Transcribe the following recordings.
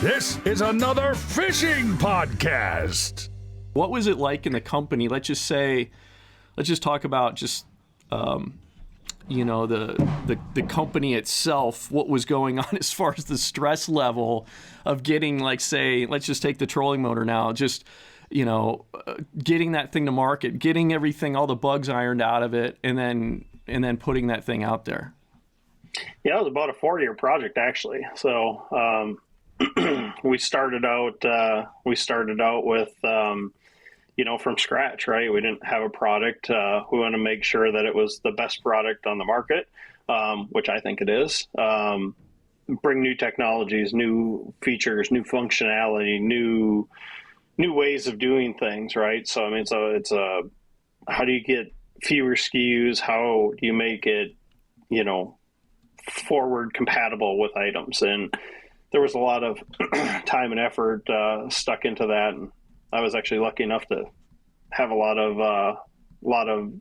This is another fishing podcast. What was it like in the company? Let's just talk about just, the company itself, what was going on as far as the stress level of getting, like, say, let's just take the trolling motor now, just, getting that thing to market, getting everything, all the bugs ironed out of it, and then putting that thing out there. Yeah, it was about a 4-year project, actually. So, we started out with, from scratch, right? We didn't have a product. We want to make sure that it was the best product on the market, which I think it is. Bring new technologies, new features, new functionality, new ways of doing things, right? So, I mean, it's how do you get fewer SKUs? How do you make it, forward compatible with items? And there was a lot of time and effort stuck into that, and I was actually lucky enough to have a lot of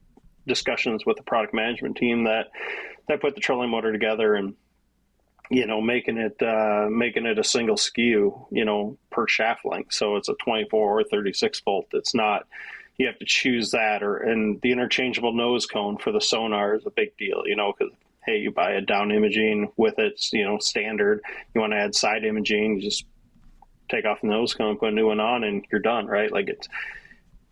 discussions with the product management team that put the trolling motor together, and making it a single SKU, per shaft length. So it's a 24 or 36 volt. It's not, you have to choose that, and the interchangeable nose cone for the sonar is a big deal, because hey, you buy a down imaging with it, standard. You want to add side imaging, you just take off the nose cone, put a new one on, and you're done, right? Like,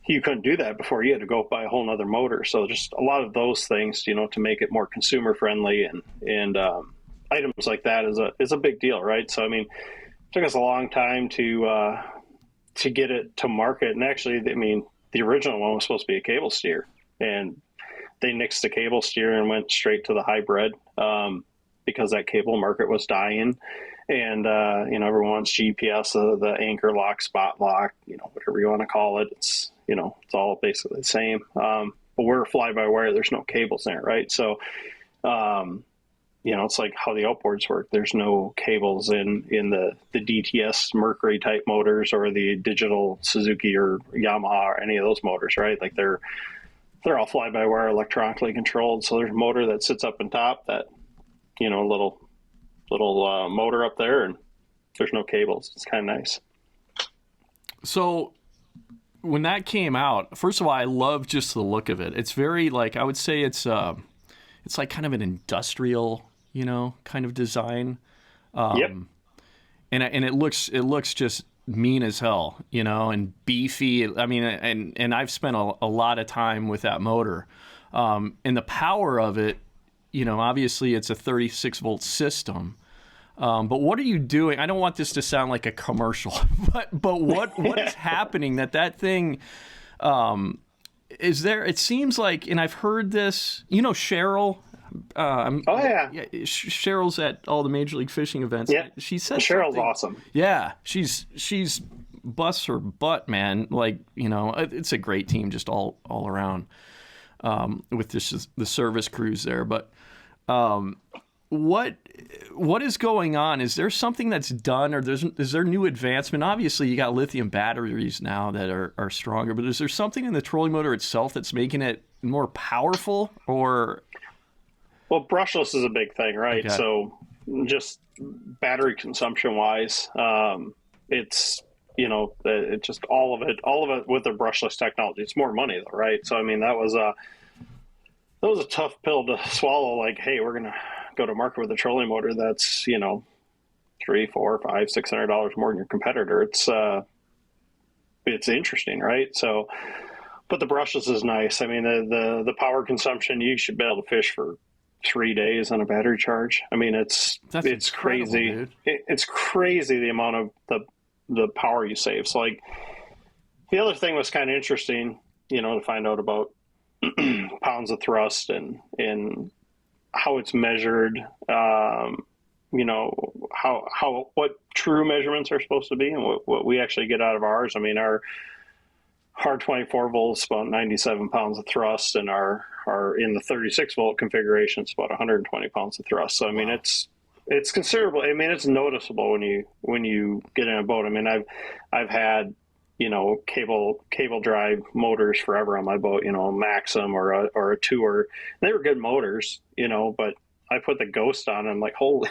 you couldn't do that before. You had to go buy a whole nother motor. So just a lot of those things, to make it more consumer friendly and items like that is a big deal, right? So, I mean, it took us a long time to get it to market. And actually, I mean, the original one was supposed to be a cable steer, and they nixed the cable steer and went straight to the hybrid because that cable market was dying. And, everyone wants GPS, the anchor lock, spot lock, whatever you want to call it. It's, it's all basically the same. But we're fly-by-wire. There's no cables in it, right? So, it's like how the outboards work. There's no cables in the DTS Mercury type motors or the digital Suzuki or Yamaha or any of those motors, right? Like they're all fly-by-wire, electronically controlled. So there's a motor that sits up on top, that, little motor up there, and there's no cables. It's kind of nice. So when that came out, first of all, I love just the look of it. It's very, like, I would say it's like kind of an industrial, kind of design. Yep. And it looks just mean as hell, and beefy. I mean, and I've spent a lot of time with that motor. And the power of it, obviously it's a 36 volt system. But what are you doing? I don't want this to sound like a commercial, but what is happening that thing, is there, it seems like, and I've heard this, Cheryl, oh yeah. Cheryl's at all the Major League Fishing events. Yeah. She says Cheryl's something. awesome. Yeah. She's busts her butt, man. Like, it's a great team just all around, with the service crews there. But, what is going on? Is there something that's done, or is there new advancement? Obviously, you got lithium batteries now that are stronger, but is there something in the trolling motor itself that's making it more powerful, or? Well, brushless is a big thing, right? Okay. So just battery consumption wise, it's, it's just all of it with the brushless technology. It's more money though, right? So, I mean, that was a tough pill to swallow. Like, hey, we're going to go to market with a trolling motor that's, $300, $400, $500, $600 more than your competitor. It's interesting, right? So, but the brushless is nice. I mean, the power consumption, you should be able to fish for 3 days on a battery charge. I mean, it's crazy. Dude. It's crazy the amount of the power you save. So, like, the other thing was kind of interesting, to find out about pounds of thrust and how it's measured, what true measurements are supposed to be and what we actually get out of ours. I mean, our 24 volts, about 97 pounds of thrust, and our in the 36 volt configuration, it's about 120 pounds of thrust. So, I mean, it's considerable. I mean, it's noticeable when you get in a boat. I mean, I've had, cable drive motors forever on my boat, Maxim or a Tour. They were good motors, but I put the Ghost on. And I'm like, holy,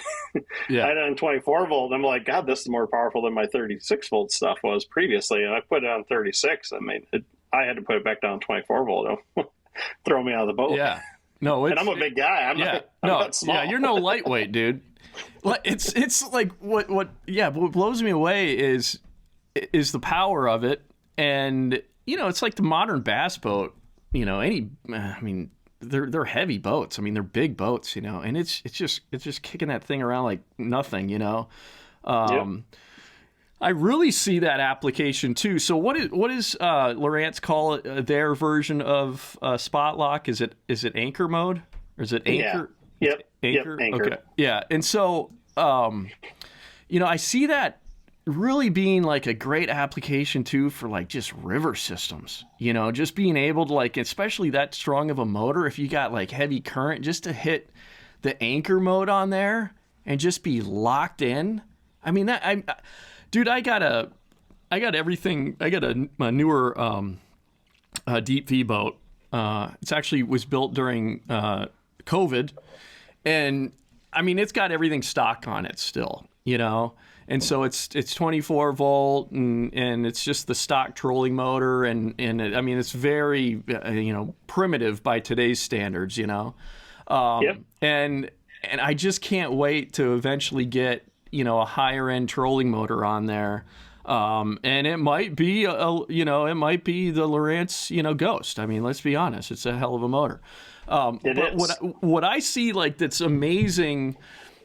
Yeah. I had it on 24 volt. I'm like, God, this is more powerful than my 36 volt stuff was previously. And I put it on 36. I mean, I had to put it back down 24 volt. Throw me out of the boat. Yeah. No, and I'm a big guy. I'm not small. Yeah, you're no lightweight, dude. It's like what blows me away is the power of it. And, it's like the modern bass boat, they're heavy boats. I mean, they're big boats, and it's just kicking that thing around like nothing, Yep. I really see that application too. So what is Lowrance call it, their version of spot lock? Is it anchor mode or is it anchor? Yeah. Yep. Anchor. Yep, anchor. Okay. Yeah. And so, I see that really being like a great application too for like just river systems, just being able to like, especially that strong of a motor, if you got like heavy current, just to hit the anchor mode on there and just be locked in. I mean, dude, I got everything. I got a newer deep V boat. It's actually was built during COVID, and I mean, it's got everything stock on it still, And so it's 24 volt and it's just the stock trolling motor it's very primitive by today's standards, Yep. And I just can't wait to eventually get a higher end trolling motor on there. And it might be the Lowrance Ghost. I mean, let's be honest, it's a hell of a motor. What I see like that's amazing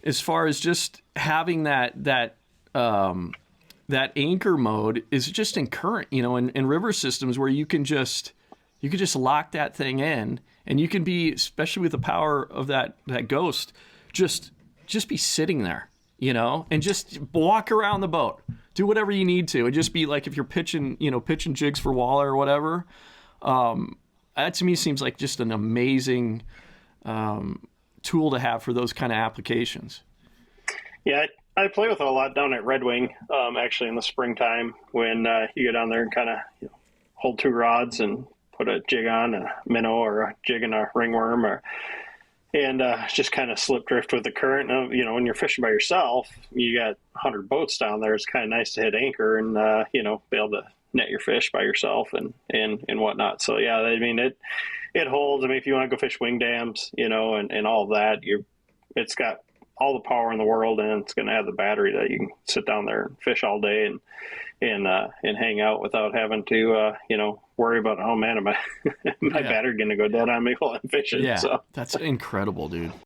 as far as just having that anchor mode is just in current, in river systems where you can just lock that thing in and you can be, especially with the power of that Ghost, just be sitting there, and just walk around the boat, do whatever you need to, and just be like, if you're pitching jigs for walleye or whatever, that to me seems like just an amazing tool to have for those kind of applications. Yeah, I play with it a lot down at Red Wing, actually in the springtime when you go down there and kind of hold two rods and put a jig on, a minnow or a jig and a ringworm, and just kind of slip drift with the current. When you're fishing by yourself, you got 100 boats down there. It's kind of nice to hit anchor and, be able to net your fish by yourself and whatnot. So, yeah, I mean, it holds. I mean, if you want to go fish wing dams, and all of that, it's got all the power in the world, and it's going to have the battery that you can sit down there and fish all day and hang out without having to, worry about, oh man, am my battery going to go dead on me while I'm fishing? Yeah, so that's incredible, dude.